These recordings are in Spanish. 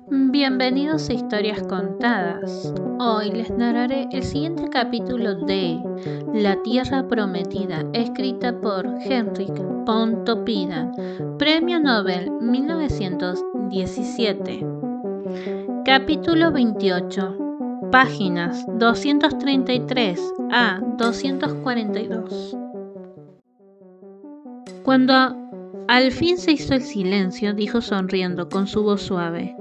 Bienvenidos a Historias Contadas. Hoy les narraré el siguiente capítulo de La Tierra Prometida, escrita por Henrik Pontoppidan, Premio Nobel 1917. Capítulo 28, páginas 233 a 242. Cuando al fin se hizo el silencio, dijo sonriendo con su voz suave: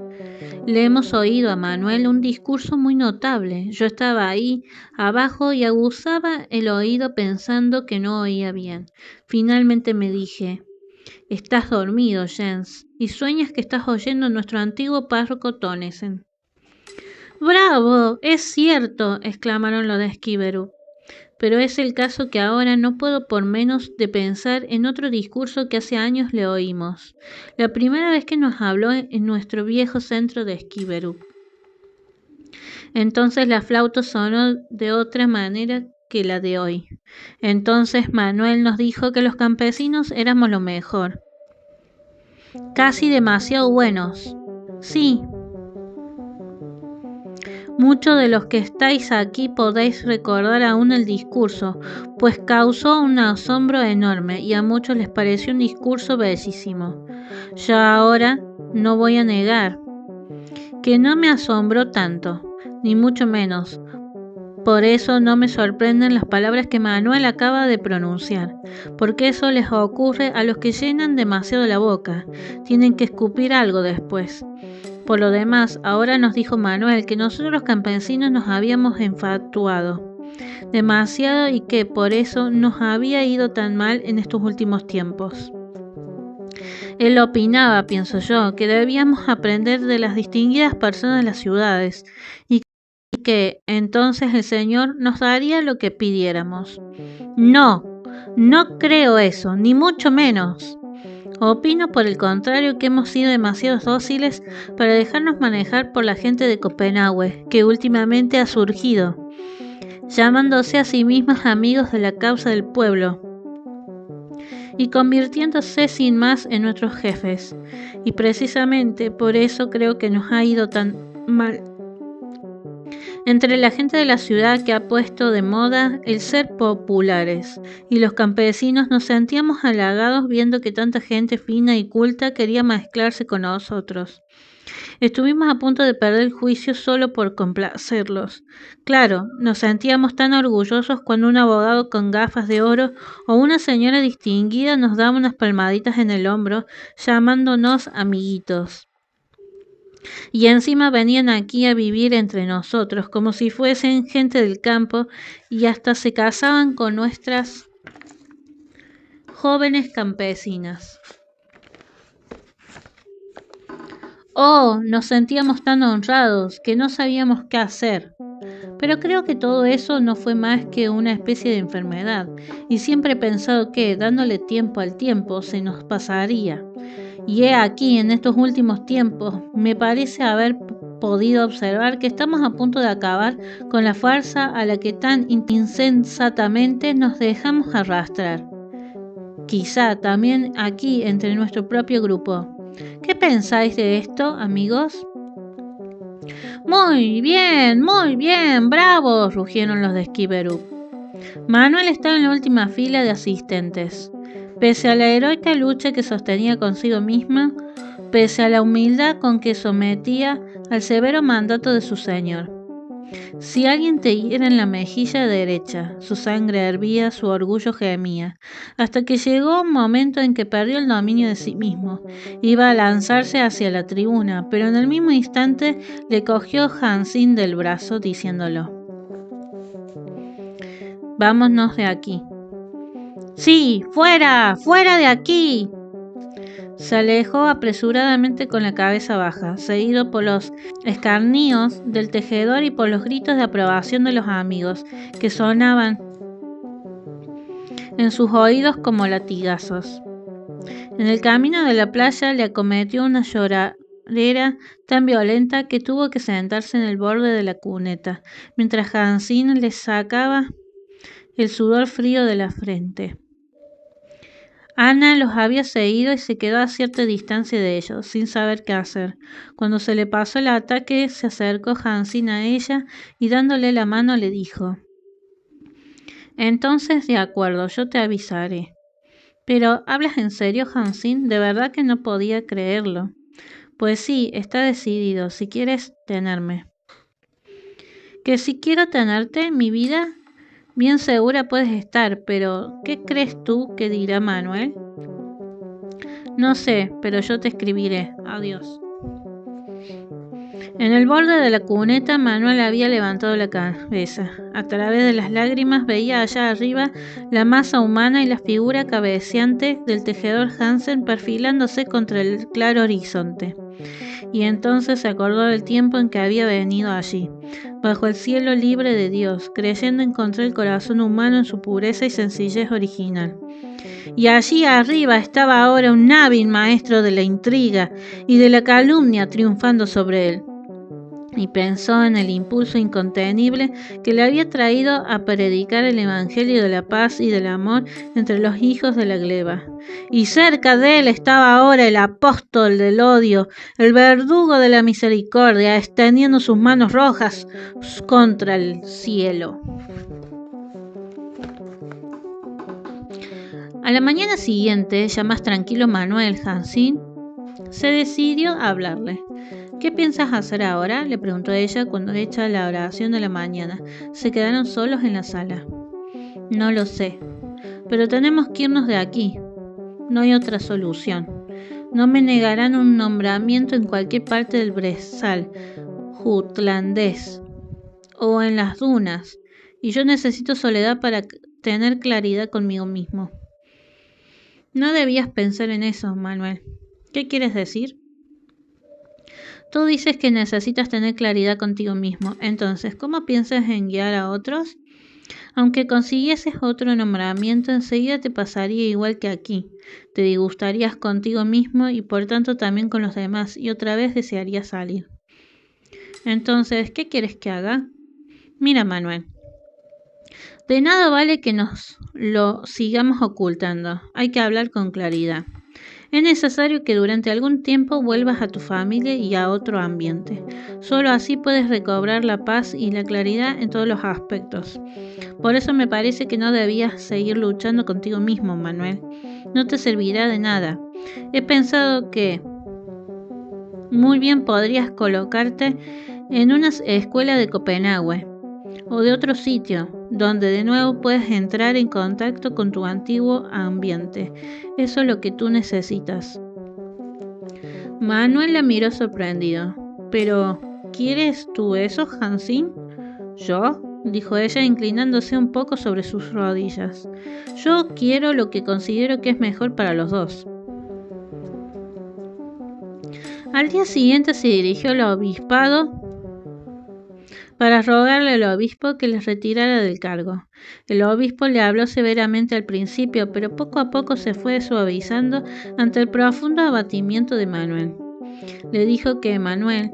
le hemos oído a Manuel un discurso muy notable. Yo estaba ahí abajo y aguzaba el oído pensando que no oía bien. Finalmente me dije: estás dormido, Jens, y sueñas que estás oyendo a nuestro antiguo párroco Tonnesen. ¡Bravo! ¡Es cierto!, exclamaron los de Skíverú. Pero es el caso que ahora no puedo por menos de pensar en otro discurso que hace años le oímos, la primera vez que nos habló en nuestro viejo centro de Skíverú. Entonces la flauta sonó de otra manera que la de hoy. Entonces Manuel nos dijo que los campesinos éramos lo mejor, casi demasiado buenos. Sí. Muchos de los que estáis aquí podéis recordar aún el discurso, pues causó un asombro enorme y a muchos les pareció un discurso bellísimo. Yo ahora no voy a negar que no me asombró tanto, ni mucho menos. Por eso no me sorprenden las palabras que Manuel acaba de pronunciar, porque eso les ocurre a los que llenan demasiado la boca, tienen que escupir algo después. Por lo demás, ahora nos dijo Manuel que nosotros los campesinos nos habíamos enfatuado demasiado y que por eso nos había ido tan mal en estos últimos tiempos. Él opinaba, pienso yo, que debíamos aprender de las distinguidas personas de las ciudades y que entonces el Señor nos daría lo que pidiéramos. No creo eso, ni mucho menos. Opino por el contrario que hemos sido demasiado dóciles para dejarnos manejar por la gente de Copenhague, que últimamente ha surgido, llamándose a sí mismas amigos de la causa del pueblo y convirtiéndose sin más en nuestros jefes. Y precisamente por eso creo que nos ha ido tan mal entre la gente de la ciudad, que ha puesto de moda el ser populares, y los campesinos nos sentíamos halagados viendo que tanta gente fina y culta quería mezclarse con nosotros. Estuvimos a punto de perder el juicio solo por complacerlos. Claro, nos sentíamos tan orgullosos cuando un abogado con gafas de oro o una señora distinguida nos daba unas palmaditas en el hombro, llamándonos amiguitos. Y encima venían aquí a vivir entre nosotros, como si fuesen gente del campo, y hasta se casaban con nuestras jóvenes campesinas. Oh, nos sentíamos tan honrados que no sabíamos qué hacer. Pero creo que todo eso no fue más que una especie de enfermedad, y siempre he pensado que, dándole tiempo al tiempo, se nos pasaría. Y he aquí, en estos últimos tiempos, me parece haber podido observar que estamos a punto de acabar con la farsa a la que tan insensatamente nos dejamos arrastrar. Quizá también aquí entre nuestro propio grupo. ¿Qué pensáis de esto, amigos? Muy bien, bravo, rugieron los de Skíverú. Manuel estaba en la última fila de asistentes. Pese a la heroica lucha que sostenía consigo misma, pese a la humildad con que sometía al severo mandato de su señor. Si alguien te hiera en la mejilla derecha, su sangre hervía, su orgullo gemía, hasta que llegó un momento en que perdió el dominio de sí mismo. Iba a lanzarse hacia la tribuna, pero en el mismo instante le cogió Hansin del brazo, diciéndolo: vámonos de aquí. ¡Sí, fuera de aquí! Se alejó apresuradamente con la cabeza baja, seguido por los escarnios del tejedor y por los gritos de aprobación de los amigos, que sonaban en sus oídos como latigazos. En el camino de la playa le acometió una lloradera tan violenta que tuvo que sentarse en el borde de la cuneta, mientras Hansin le sacaba el sudor frío de la frente. Ana los había seguido y se quedó a cierta distancia de ellos, sin saber qué hacer. Cuando se le pasó el ataque, se acercó Hansín a ella y dándole la mano le dijo: Entonces, de acuerdo, yo te avisaré. Pero, ¿hablas en serio, Hansín? De verdad que no podía creerlo. Pues sí, está decidido, si quieres tenerme. Que si quiero tenerte, mi vida, bien segura puedes estar, pero ¿qué crees tú que dirá Manuel? No sé, pero yo te escribiré. Adiós. En el borde de la cuneta, Manuel había levantado la cabeza. A través de las lágrimas veía allá arriba la masa humana y la figura cabeceante del tejedor Hansen perfilándose contra el claro horizonte. Y entonces se acordó del tiempo en que había venido allí, bajo el cielo libre de Dios, creyendo encontrar el corazón humano en su pureza y sencillez original. Y allí arriba estaba ahora un hábil maestro de la intriga y de la calumnia triunfando sobre él. Y pensó en el impulso incontenible que le había traído a predicar el evangelio de la paz y del amor entre los hijos de la gleba. Y cerca de él estaba ahora el apóstol del odio, el verdugo de la misericordia, extendiendo sus manos rojas contra el cielo. A la mañana siguiente, ya más tranquilo, Manuel Hansín se decidió a hablarle. ¿Qué piensas hacer ahora?, le preguntó ella cuando, hecha la oración de la mañana, se quedaron solos en la sala. No lo sé, pero tenemos que irnos de aquí. No hay otra solución. No me negarán un nombramiento en cualquier parte del brezal jutlandés o en las dunas, y yo necesito soledad para tener claridad conmigo mismo. No debías pensar en eso, Manuel. ¿Qué quieres decir? Tú dices que necesitas tener claridad contigo mismo. Entonces, ¿cómo piensas en guiar a otros? Aunque consiguieses otro nombramiento, enseguida te pasaría igual que aquí. Te disgustarías contigo mismo y por tanto también con los demás, y otra vez desearías salir. Entonces, ¿qué quieres que haga? Mira, Manuel. De nada vale que nos lo sigamos ocultando. Hay que hablar con claridad. Es necesario que durante algún tiempo vuelvas a tu familia y a otro ambiente. Solo así puedes recobrar la paz y la claridad en todos los aspectos. Por eso me parece que no debías seguir luchando contigo mismo, Manuel. No te servirá de nada. He pensado que muy bien podrías colocarte en una escuela de Copenhague o de otro sitio, donde de nuevo puedes entrar en contacto con tu antiguo ambiente. Eso es lo que tú necesitas. Manuel la miró sorprendido. ¿Pero quieres tú eso, Hansín? ¿Yo? Dijo ella, inclinándose un poco sobre sus rodillas. Yo quiero lo que considero que es mejor para los dos. Al día siguiente se dirigió al obispado para rogarle al obispo que les retirara del cargo. El obispo le habló severamente al principio, pero poco a poco se fue suavizando ante el profundo abatimiento de Manuel. Le dijo que Manuel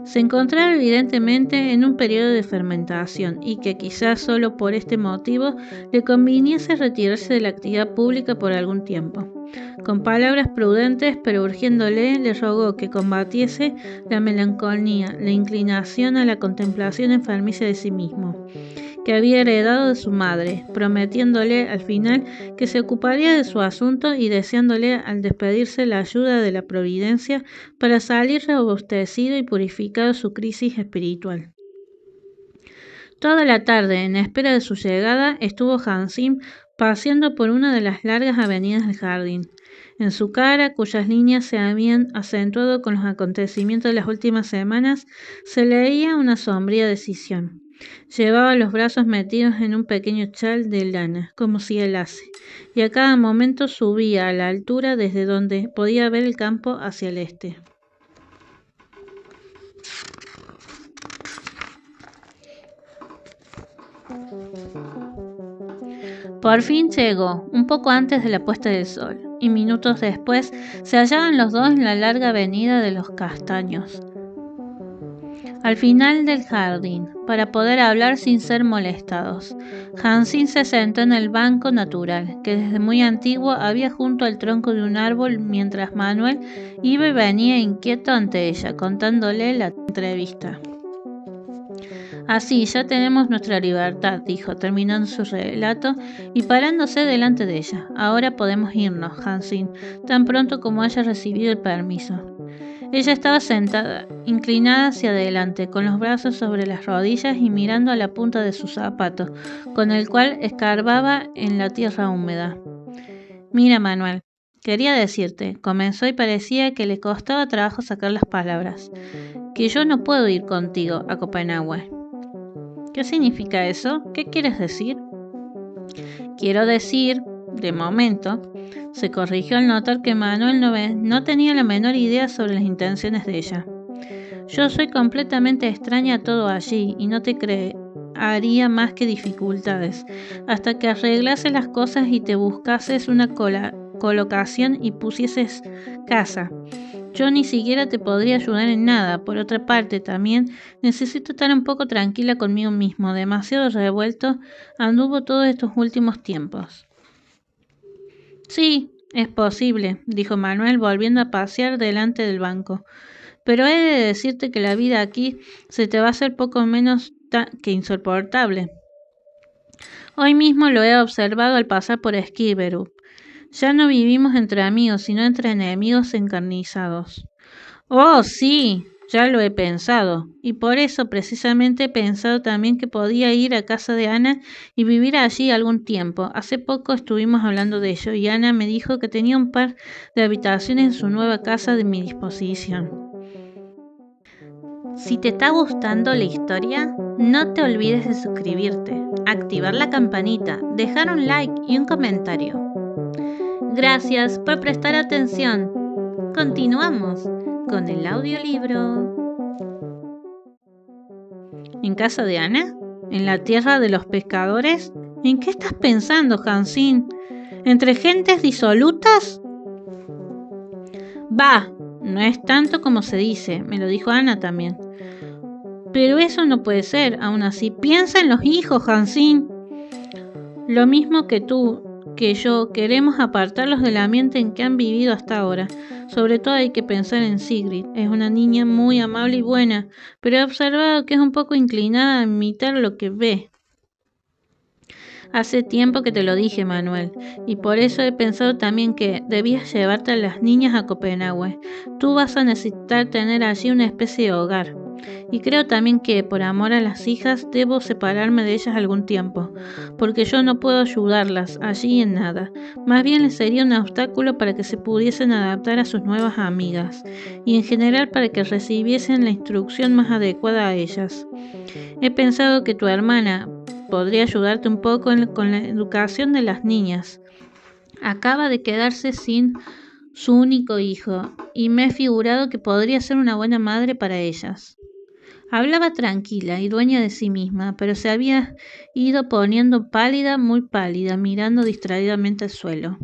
se encontraba evidentemente en un periodo de fermentación y que quizás solo por este motivo le conviniese retirarse de la actividad pública por algún tiempo. Con palabras prudentes, pero urgiéndole, le rogó que combatiese la melancolía, la inclinación a la contemplación enfermiza de sí mismo, que había heredado de su madre, prometiéndole al final que se ocuparía de su asunto y deseándole al despedirse la ayuda de la providencia para salir robustecido y purificado de su crisis espiritual. Toda la tarde, en espera de su llegada, estuvo Hansín paseando por una de las largas avenidas del jardín. En su cara, cuyas líneas se habían acentuado con los acontecimientos de las últimas semanas, se leía una sombría decisión. Llevaba los brazos metidos en un pequeño chal de lana, como si helase, y a cada momento subía a la altura desde donde podía ver el campo hacia el este. Por fin llegó, un poco antes de la puesta del sol, y minutos después se hallaban los dos en la larga avenida de los Castaños. al final del jardín, para poder hablar sin ser molestados. Hansín se sentó en el banco natural, que desde muy antiguo había junto al tronco de un árbol, mientras Manuel iba y venía inquieto ante ella, contándole la entrevista. Así, ya tenemos nuestra libertad, dijo, terminando su relato y parándose delante de ella. Ahora podemos irnos, Hansín, tan pronto como haya recibido el permiso. Ella estaba sentada, inclinada hacia adelante, con los brazos sobre las rodillas y mirando a la punta de su zapato, con el cual escarbaba en la tierra húmeda. Mira, Manuel, quería decirte, comenzó y parecía que le costaba trabajo sacar las palabras, que yo no puedo ir contigo a Copenhague. ¿Qué significa eso? ¿Qué quieres decir? Quiero decir, de momento, se corrigió al notar que Manuel no tenía la menor idea sobre las intenciones de ella. Yo soy completamente extraña a todo allí y no te crearía más que dificultades, hasta que arreglases las cosas y te buscases una colocación y pusieses casa. Yo ni siquiera te podría ayudar en nada. Por otra parte, también necesito estar un poco tranquila conmigo mismo. Demasiado revuelto anduvo todos estos últimos tiempos. Sí, es posible, dijo Manuel, volviendo a pasear delante del banco. Pero he de decirte que la vida aquí se te va a hacer poco menos que insoportable. Hoy mismo lo he observado al pasar por Skibberud. Ya no vivimos entre amigos, sino entre enemigos encarnizados. Oh, sí, ya lo he pensado, y por eso precisamente he pensado también que podía ir a casa de Ana y vivir allí algún tiempo. Hace poco estuvimos hablando de ello y Ana me dijo que tenía un par de habitaciones en su nueva casa de mi disposición. Si te está gustando la historia, no te olvides de suscribirte, activar la campanita, dejar un like y un comentario. Gracias por prestar atención. Continuamos con el audiolibro. ¿En casa de Ana? ¿En la tierra de los pescadores? ¿En qué estás pensando, Hansín? ¿Entre gentes disolutas? Bah, no es tanto como se dice, me lo dijo Ana también. Pero eso no puede ser, aún así. Piensa en los hijos, Hansín. Lo mismo que tú, que yo, queremos apartarlos del ambiente en que han vivido hasta ahora. Sobre todo hay que pensar en Sigrid. Es una niña muy amable y buena, pero he observado que es un poco inclinada a imitar lo que ve. Hace tiempo que te lo dije, Manuel, y por eso he pensado también que debías llevarte a las niñas a Copenhague. Tú vas a necesitar tener allí una especie de hogar. Y creo también que, por amor a las hijas, debo separarme de ellas algún tiempo, porque yo no puedo ayudarlas allí en nada. Más bien les sería un obstáculo para que se pudiesen adaptar a sus nuevas amigas, y en general para que recibiesen la instrucción más adecuada a ellas. He pensado que tu hermana podría ayudarte un poco con la educación de las niñas. Acaba de quedarse sin su único hijo, y me he figurado que podría ser una buena madre para ellas. Hablaba tranquila y dueña de sí misma, pero se había ido poniendo pálida, muy pálida, mirando distraídamente al suelo.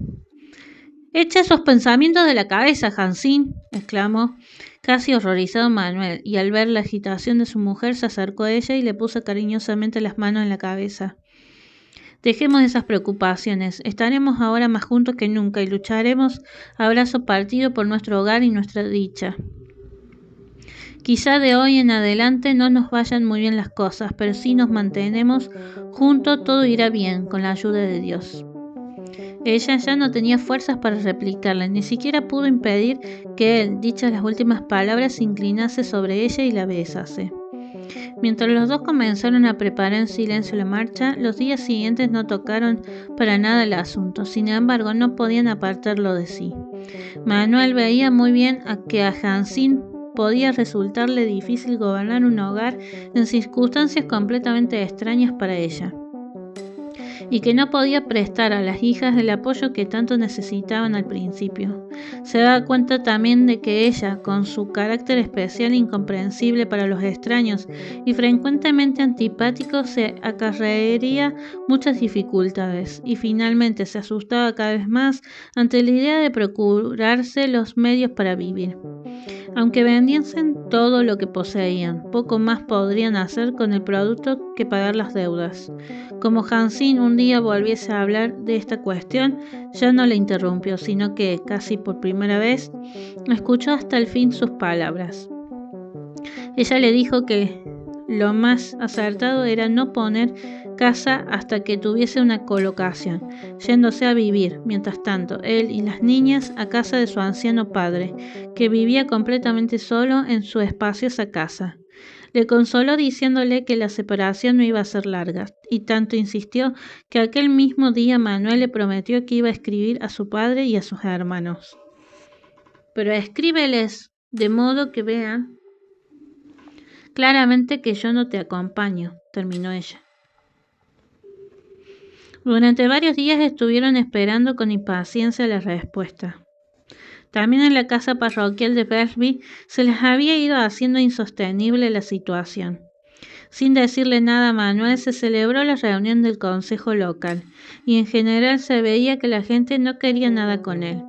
«Echa esos pensamientos de la cabeza, Hansín», exclamó, casi horrorizado Manuel, y al ver la agitación de su mujer se acercó a ella y le puso cariñosamente las manos en la cabeza. «Dejemos esas preocupaciones, estaremos ahora más juntos que nunca y lucharemos a brazo partido por nuestro hogar y nuestra dicha. Quizá de hoy en adelante no nos vayan muy bien las cosas, pero si nos mantenemos juntos todo irá bien, con la ayuda de Dios». Ella ya no tenía fuerzas para replicarle, ni siquiera pudo impedir que él, dichas las últimas palabras, se inclinase sobre ella y la besase. Mientras los dos comenzaron a preparar en silencio la marcha, los días siguientes no tocaron para nada el asunto, sin embargo no podían apartarlo de sí. Manuel veía muy bien que a Hansín podía resultarle difícil gobernar un hogar en circunstancias completamente extrañas para ella. y que no podía prestar a las hijas el apoyo que tanto necesitaban al principio. Se daba cuenta también de que ella, con su carácter especial e incomprensible para los extraños y frecuentemente antipático, se acarrearía muchas dificultades y finalmente se asustaba cada vez más ante la idea de procurarse los medios para vivir. Aunque vendiesen todo lo que poseían, poco más podrían hacer con el producto que pagar las deudas. Como Hansín un día volviese a hablar de esta cuestión, ya no le interrumpió, sino que, casi por primera vez, escuchó hasta el fin sus palabras. Ella le dijo que lo más acertado era no poner casa hasta que tuviese una colocación, yéndose a vivir, mientras tanto, él y las niñas a casa de su anciano padre, que vivía completamente solo en su espaciosa casa. Le consoló diciéndole que la separación no iba a ser larga, y tanto insistió que aquel mismo día Manuel le prometió que iba a escribir a su padre y a sus hermanos. Pero escríbeles de modo que vean claramente que yo no te acompaño, terminó ella. Durante varios días estuvieron esperando con impaciencia la respuesta. También en la casa parroquial de Bersby se les había ido haciendo insostenible la situación. Sin decirle nada a Manuel, se celebró la reunión del consejo local, y en general se veía que la gente no quería nada con él.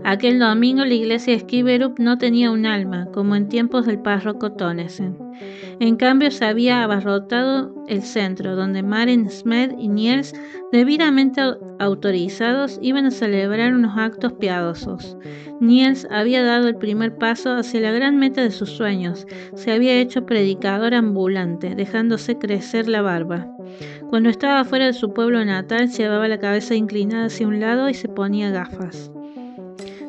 Aquel domingo la iglesia de Skibberup no tenía un alma, como en tiempos del párroco Tonnesen. En cambio, se había abarrotado el centro, donde Maren Smed y Niels, debidamente autorizados, iban a celebrar unos actos piadosos. Niels había dado el primer paso hacia la gran meta de sus sueños. Se había hecho predicador ambulante, dejándose crecer la barba. Cuando estaba fuera de su pueblo natal, llevaba la cabeza inclinada hacia un lado y se ponía gafas.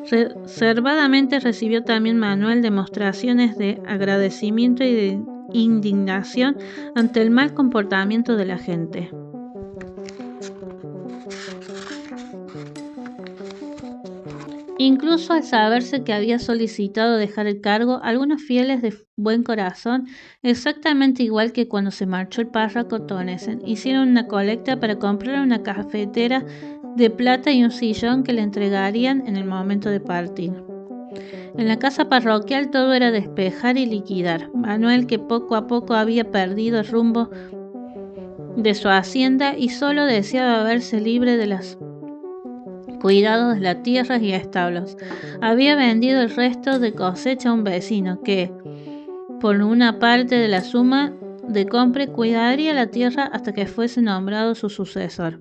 Reservadamente recibió también Manuel demostraciones de agradecimiento y de indignación ante el mal comportamiento de la gente. Incluso al saberse que había solicitado dejar el cargo, algunos fieles de buen corazón, exactamente igual que cuando se marchó el párroco Tonnesen, hicieron una colecta para comprar una cafetera de plata y un sillón que le entregarían en el momento de partir. En la casa parroquial todo era despejar y liquidar. Manuel, que poco a poco había perdido el rumbo de su hacienda y solo deseaba verse libre de los cuidados de las tierras y establos, había vendido el resto de cosecha a un vecino que, por una parte de la suma de compra, cuidaría la tierra hasta que fuese nombrado su sucesor.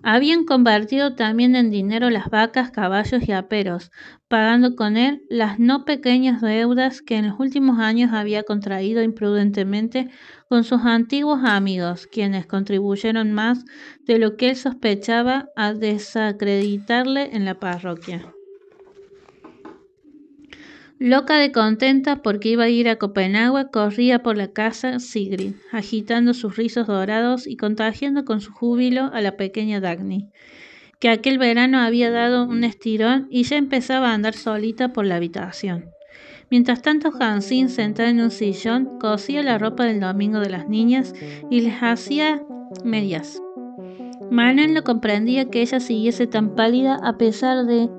Habían convertido también en dinero las vacas, caballos y aperos, pagando con él las no pequeñas deudas que en los últimos años había contraído imprudentemente con sus antiguos amigos, quienes contribuyeron más de lo que él sospechaba a desacreditarle en la parroquia. Loca de contenta porque iba a ir a Copenhague, corría por la casa Sigrid, agitando sus rizos dorados y contagiando con su júbilo a la pequeña Dagny, que aquel verano había dado un estirón y ya empezaba a andar solita por la habitación. Mientras tanto, Hansín, sentada en un sillón, cosía la ropa del domingo de las niñas y les hacía medias. Manuel no comprendía que ella siguiese tan pálida a pesar de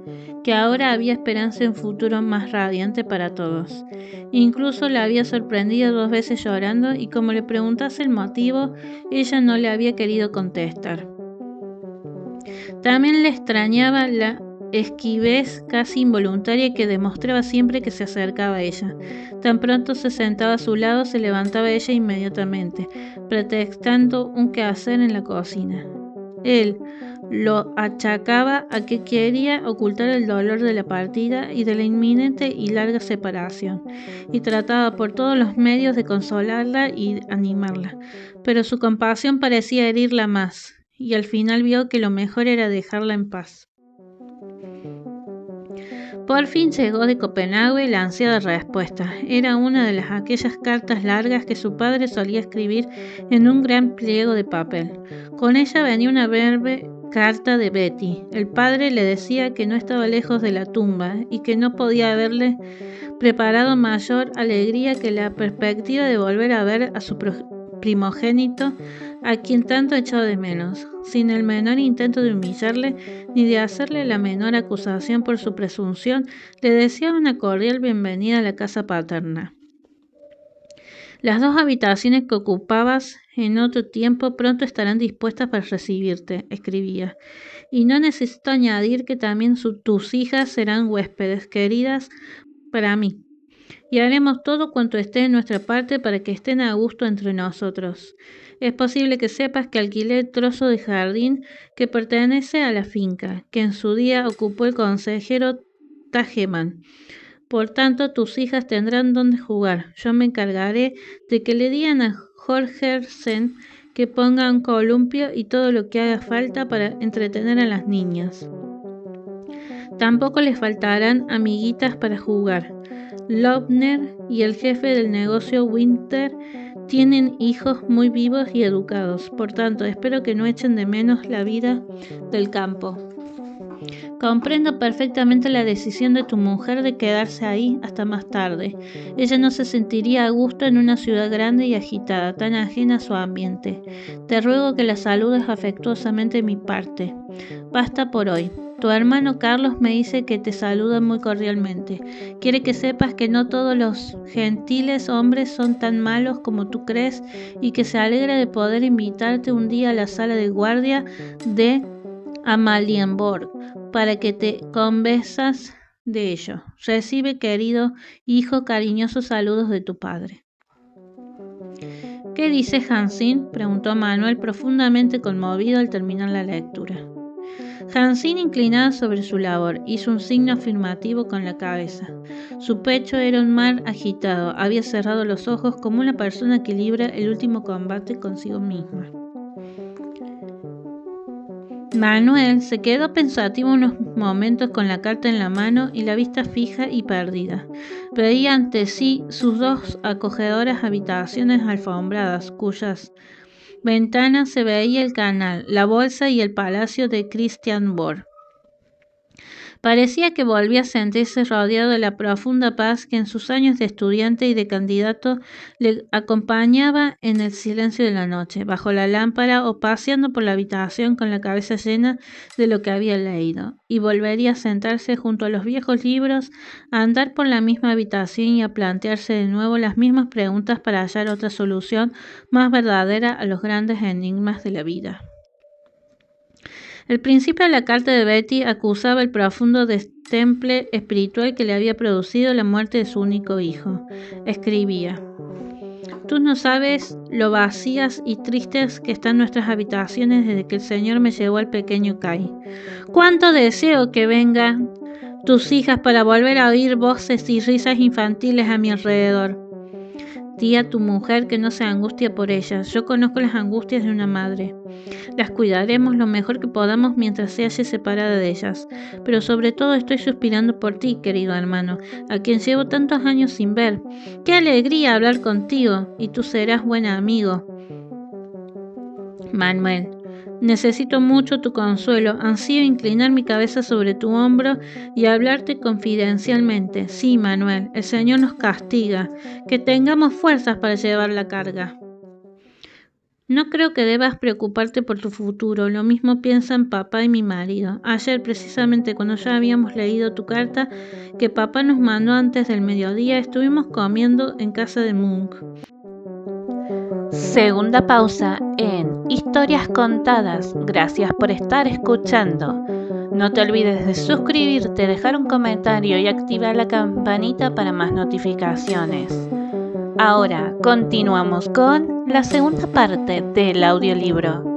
que ahora había esperanza en un futuro más radiante para todos. Incluso la había sorprendido 2 veces llorando y como le preguntase el motivo, ella no le había querido contestar. También le extrañaba la esquivez casi involuntaria que demostraba siempre que se acercaba a ella. Tan pronto se sentaba a su lado, se levantaba ella inmediatamente, pretextando un quehacer en la cocina. Él lo achacaba a que quería ocultar el dolor de la partida y de la inminente y larga separación, y trataba por todos los medios de consolarla y animarla, pero su compasión parecía herirla más, y al final vio que lo mejor era dejarla en paz. Por fin llegó de Copenhague la ansiada respuesta. Era una de aquellas cartas largas que su padre solía escribir en un gran pliego de papel. Con ella venía una breve carta de Betty. El padre le decía que no estaba lejos de la tumba y que no podía haberle preparado mayor alegría que la perspectiva de volver a ver a su primogénito a quien tanto echó de menos, sin el menor intento de humillarle ni de hacerle la menor acusación por su presunción, le deseaba una cordial bienvenida a la casa paterna. Las 2 habitaciones que ocupabas en otro tiempo pronto estarán dispuestas para recibirte, escribía. Y no necesito añadir que también tus hijas serán huéspedes queridas para mí. Y haremos todo cuanto esté en nuestra parte para que estén a gusto entre nosotros. Es posible que sepas que alquilé el trozo de jardín que pertenece a la finca, que en su día ocupó el consejero Tajeman. Por tanto, tus hijas tendrán donde jugar. Yo me encargaré de que le digan a Jorgensen que ponga un columpio y todo lo que haga falta para entretener a las niñas. Tampoco les faltarán amiguitas para jugar. Lobner y el jefe del negocio Winter tienen hijos muy vivos y educados, por tanto espero que no echen de menos la vida del campo. Comprendo perfectamente la decisión de tu mujer de quedarse ahí hasta más tarde. Ella no se sentiría a gusto en una ciudad grande y agitada, tan ajena a su ambiente. Te ruego que la saludes afectuosamente de mi parte. Basta por hoy. Tu hermano Carlos me dice que te saluda muy cordialmente. Quiere que sepas que no todos los gentiles hombres son tan malos como tú crees y que se alegra de poder invitarte un día a la sala de guardia de Amalienborg para que te convenzas de ello. Recibe, querido hijo, cariñosos saludos de tu padre. ¿Qué dice Hansín?, preguntó Manuel, profundamente conmovido al terminar la lectura. Hansín, inclinada sobre su labor, hizo un signo afirmativo con la cabeza. Su pecho era un mar agitado, había cerrado los ojos como una persona que libra el último combate consigo misma. Manuel se quedó pensativo unos momentos con la carta en la mano y la vista fija y perdida. Veía ante sí sus 2 acogedoras habitaciones alfombradas, cuyas ventanas se veía el canal, la bolsa y el palacio de Christiansborg. Parecía que volvía a sentirse rodeado de la profunda paz que en sus años de estudiante y de candidato le acompañaba en el silencio de la noche, bajo la lámpara o paseando por la habitación con la cabeza llena de lo que había leído, y volvería a sentarse junto a los viejos libros, a andar por la misma habitación y a plantearse de nuevo las mismas preguntas para hallar otra solución más verdadera a los grandes enigmas de la vida. El principio de la carta de Betty acusaba el profundo destemple espiritual que le había producido la muerte de su único hijo. Escribía: Tú no sabes lo vacías y tristes que están nuestras habitaciones desde que el Señor me llevó al pequeño Kai. Cuánto deseo que vengan tus hijas para volver a oír voces y risas infantiles a mi alrededor. Di a tu mujer que no se angustia por ellas. Yo conozco las angustias de una madre. Las cuidaremos lo mejor que podamos mientras se halle separada de ellas. Pero sobre todo estoy suspirando por ti, querido hermano, a quien llevo tantos años sin ver. ¡Qué alegría hablar contigo! Y tú serás buen amigo. Manuel, necesito mucho tu consuelo. Ansío inclinar mi cabeza sobre tu hombro y hablarte confidencialmente. Sí, Manuel, el Señor nos castiga. Que tengamos fuerzas para llevar la carga. No creo que debas preocuparte por tu futuro, lo mismo piensan papá y mi marido. Ayer, precisamente cuando ya habíamos leído tu carta que papá nos mandó antes del mediodía, estuvimos comiendo en casa de Munk. Segunda pausa en Historias Contadas. Gracias por estar escuchando. No te olvides de suscribirte, dejar un comentario y activar la campanita para más notificaciones. Ahora continuamos con la segunda parte del audiolibro.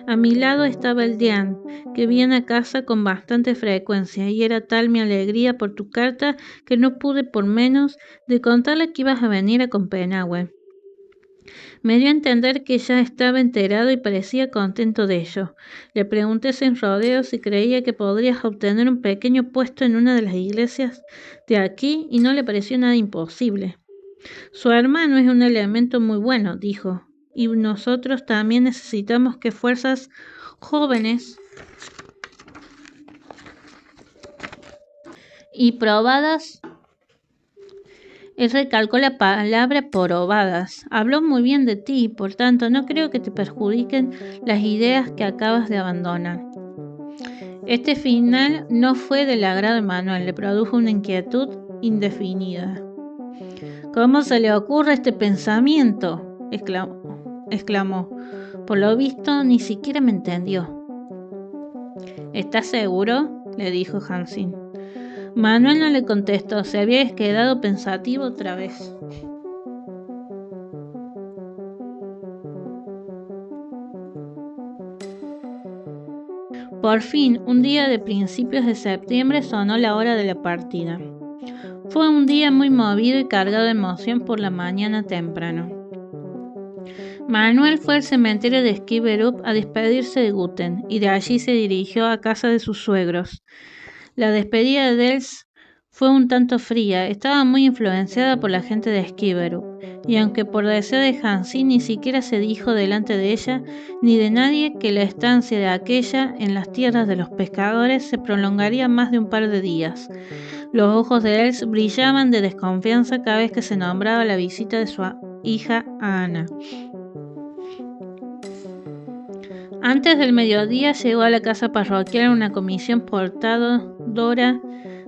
A mi lado estaba el Dian, que viene a casa con bastante frecuencia, y era tal mi alegría por tu carta que no pude por menos de contarle que ibas a venir a Copenhague. Me dio a entender que ya estaba enterado y parecía contento de ello. Le pregunté sin rodeos si creía que podrías obtener un pequeño puesto en una de las iglesias de aquí y no le pareció nada imposible. Su hermano es un elemento muy bueno, dijo, y nosotros también necesitamos que fuerzas jóvenes y probadas Él recalcó la palabra probadas. Habló muy bien de ti, por tanto, no creo que te perjudiquen las ideas que acabas de abandonar. Este final no fue del agrado de Manuel, le produjo una inquietud indefinida. ¿Cómo se le ocurre este pensamiento?, exclamó. Por lo visto, ni siquiera me entendió. ¿Estás seguro?, le dijo Hansin. Manuel no le contestó, se había quedado pensativo otra vez. Por fin, un día de principios de septiembre sonó la hora de la partida. Fue un día muy movido y cargado de emoción por la mañana temprano. Manuel fue al cementerio de Skibberup a despedirse de Guten y de allí se dirigió a casa de sus suegros. La despedida de Els fue un tanto fría, estaba muy influenciada por la gente de Skibberup, y aunque por deseo de Hansin ni siquiera se dijo delante de ella ni de nadie que la estancia de aquella en las tierras de los pescadores se prolongaría más de un par de días. Los ojos de Els brillaban de desconfianza cada vez que se nombraba la visita de su hija Anna. Antes del mediodía llegó a la casa parroquial una comisión portadora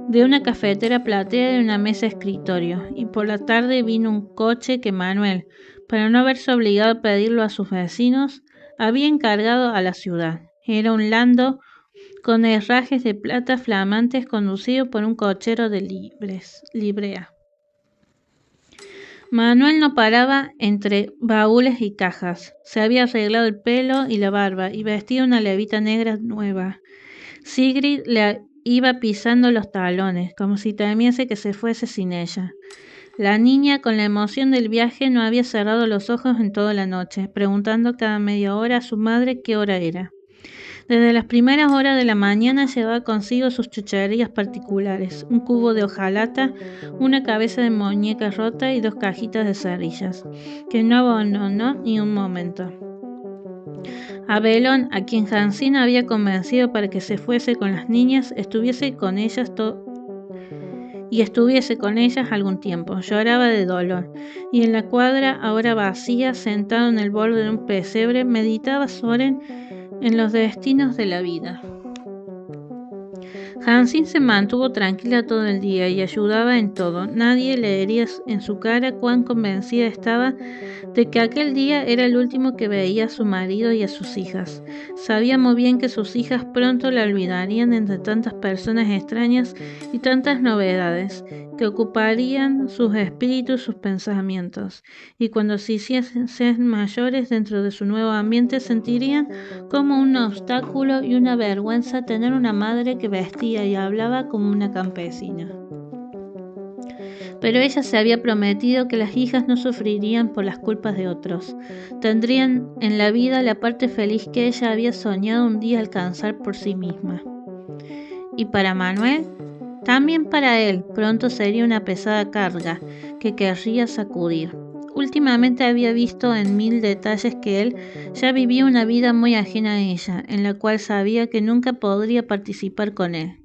de una cafetera plateada y una mesa escritorio, y por la tarde vino un coche que Manuel, para no verse obligado a pedirlo a sus vecinos, había encargado a la ciudad. Era un landau con herrajes de plata flamantes conducido por un cochero de librea. Manuel no paraba entre baúles y cajas. Se había arreglado el pelo y la barba y vestía una levita negra nueva. Sigrid le iba pisando los talones, como si temiese que se fuese sin ella. La niña, con la emoción del viaje, no había cerrado los ojos en toda la noche, preguntando cada media hora a su madre qué hora era. Desde las primeras horas de la mañana llevaba consigo sus chucherías particulares, un cubo de hojalata, una cabeza de muñeca rota y 2 cajitas de cerillas, que no abandonó ni un momento. A Belón, a quien Hansin había convencido para que se fuese con las niñas, estuviese con ellas algún tiempo. Lloraba de dolor, y en la cuadra, ahora vacía, sentado en el borde de un pesebre, meditaba Soren en los destinos de la vida. Hansin se mantuvo tranquila todo el día y ayudaba en todo. Nadie leería en su cara cuán convencida estaba de que aquel día era el último que veía a su marido y a sus hijas. Sabía muy bien que sus hijas pronto la olvidarían entre tantas personas extrañas y tantas novedades que ocuparían sus espíritus, sus pensamientos, y cuando se hiciesen mayores dentro de su nuevo ambiente sentirían como un obstáculo y una vergüenza tener una madre que vestía y hablaba como una campesina. Pero ella se había prometido que las hijas no sufrirían por las culpas de otros. Tendrían en la vida la parte feliz que ella había soñado un día alcanzar por sí misma. Y para Manuel, también para él, pronto sería una pesada carga que querría sacudir. Últimamente había visto en 1000 detalles que él ya vivía una vida muy ajena a ella, en la cual sabía que nunca podría participar con él.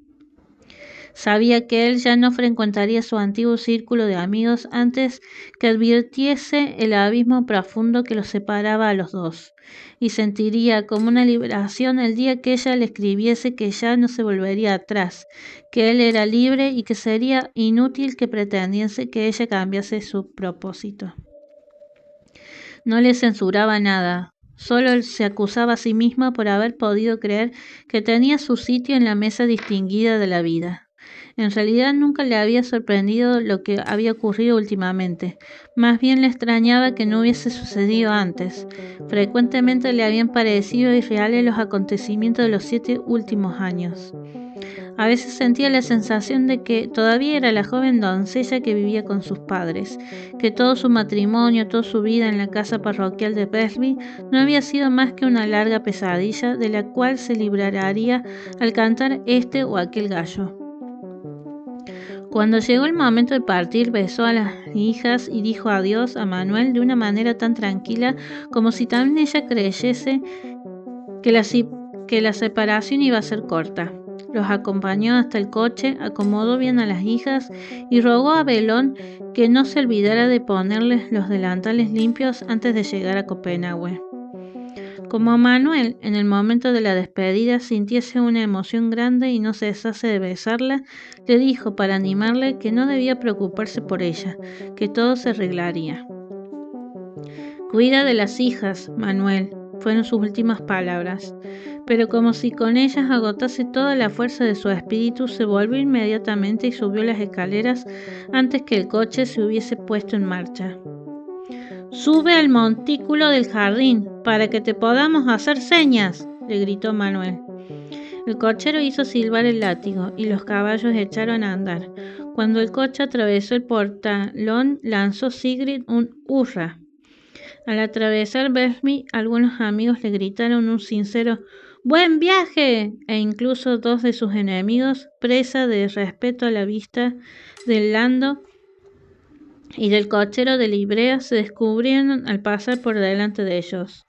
Sabía que él ya no frecuentaría su antiguo círculo de amigos antes que advirtiese el abismo profundo que los separaba a los dos, y sentiría como una liberación el día que ella le escribiese que ya no se volvería atrás, que él era libre y que sería inútil que pretendiese que ella cambiase su propósito. No le censuraba nada. Solo se acusaba a sí misma por haber podido creer que tenía su sitio en la mesa distinguida de la vida. En realidad nunca le había sorprendido lo que había ocurrido últimamente. Más bien le extrañaba que no hubiese sucedido antes. Frecuentemente le habían parecido irreales los acontecimientos de los 7 últimos años. A veces sentía la sensación de que todavía era la joven doncella que vivía con sus padres, que todo su matrimonio, toda su vida en la casa parroquial de Berlby no había sido más que una larga pesadilla de la cual se libraría al cantar este o aquel gallo. Cuando llegó el momento de partir, besó a las hijas y dijo adiós a Manuel de una manera tan tranquila como si también ella creyese que la separación iba a ser corta. Los acompañó hasta el coche, acomodó bien a las hijas y rogó a Belón que no se olvidara de ponerles los delantales limpios antes de llegar a Copenhague. Como Manuel, en el momento de la despedida, sintiese una emoción grande y no cesase de besarla, le dijo para animarle que no debía preocuparse por ella, que todo se arreglaría. «Cuida de las hijas, Manuel», fueron sus últimas palabras, pero como si con ellas agotase toda la fuerza de su espíritu, se volvió inmediatamente y subió las escaleras antes que el coche se hubiese puesto en marcha. «Sube al montículo del jardín, para que te podamos hacer señas», le gritó Manuel. El cochero hizo silbar el látigo y los caballos echaron a andar. Cuando el coche atravesó el portalón, lanzó Sigrid un hurra. Al atravesar Besmy, algunos amigos le gritaron un sincero «¡Buen viaje!» e incluso dos de sus enemigos, presa de respeto a la vista del Lando y del cochero de Librea, se descubrieron al pasar por delante de ellos.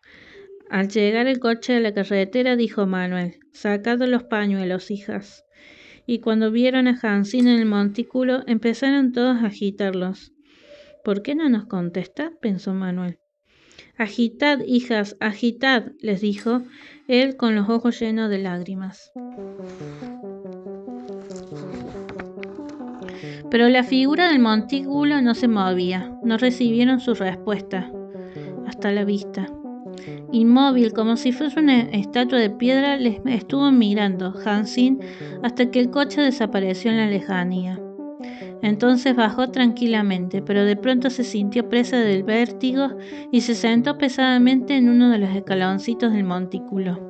Al llegar el coche a la carretera, dijo Manuel: «Sacad los pañuelos, hijas». Y cuando vieron a Hansín en el montículo, empezaron todos a agitarlos. «¿Por qué no nos contesta?», pensó Manuel. «Agitad, hijas, agitad», les dijo él con los ojos llenos de lágrimas. Pero la figura del montículo no se movía, no recibieron su respuesta. Hasta la vista. Inmóvil, como si fuese una estatua de piedra, les estuvo mirando Hansín hasta que el coche desapareció en la lejanía. Entonces bajó tranquilamente, pero de pronto se sintió presa del vértigo y se sentó pesadamente en uno de los escaloncitos del montículo.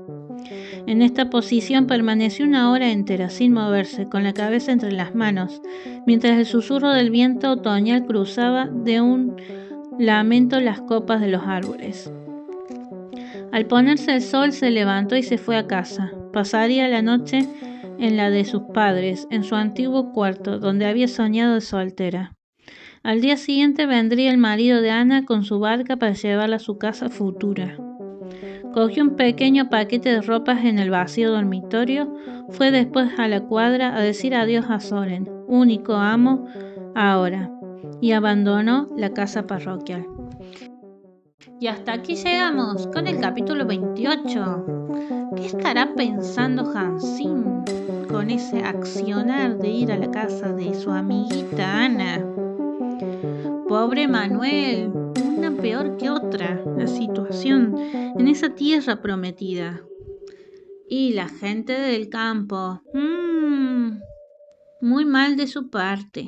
En esta posición permaneció una hora entera, sin moverse, con la cabeza entre las manos, mientras el susurro del viento otoñal cruzaba de un lamento las copas de los árboles. Al ponerse el sol se levantó y se fue a casa. Pasaría la noche en la de sus padres, en su antiguo cuarto, donde había soñado de soltera. Al día siguiente vendría el marido de Ana con su barca para llevarla a su casa futura. Cogió un pequeño paquete de ropas en el vacío dormitorio, fue después a la cuadra a decir adiós a Soren, único amo ahora, y abandonó la casa parroquial. Y hasta aquí llegamos con el capítulo 28. ¿Qué estará pensando Hansín con ese accionar de ir a la casa de su amiguita Ana? Pobre Manuel, una peor que otra la situación en esa tierra prometida. Y la gente del campo, muy mal de su parte.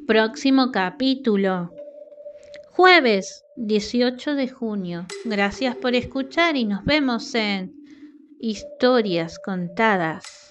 Próximo capítulo. Jueves 18 de junio. Gracias por escuchar y nos vemos en Historias Contadas.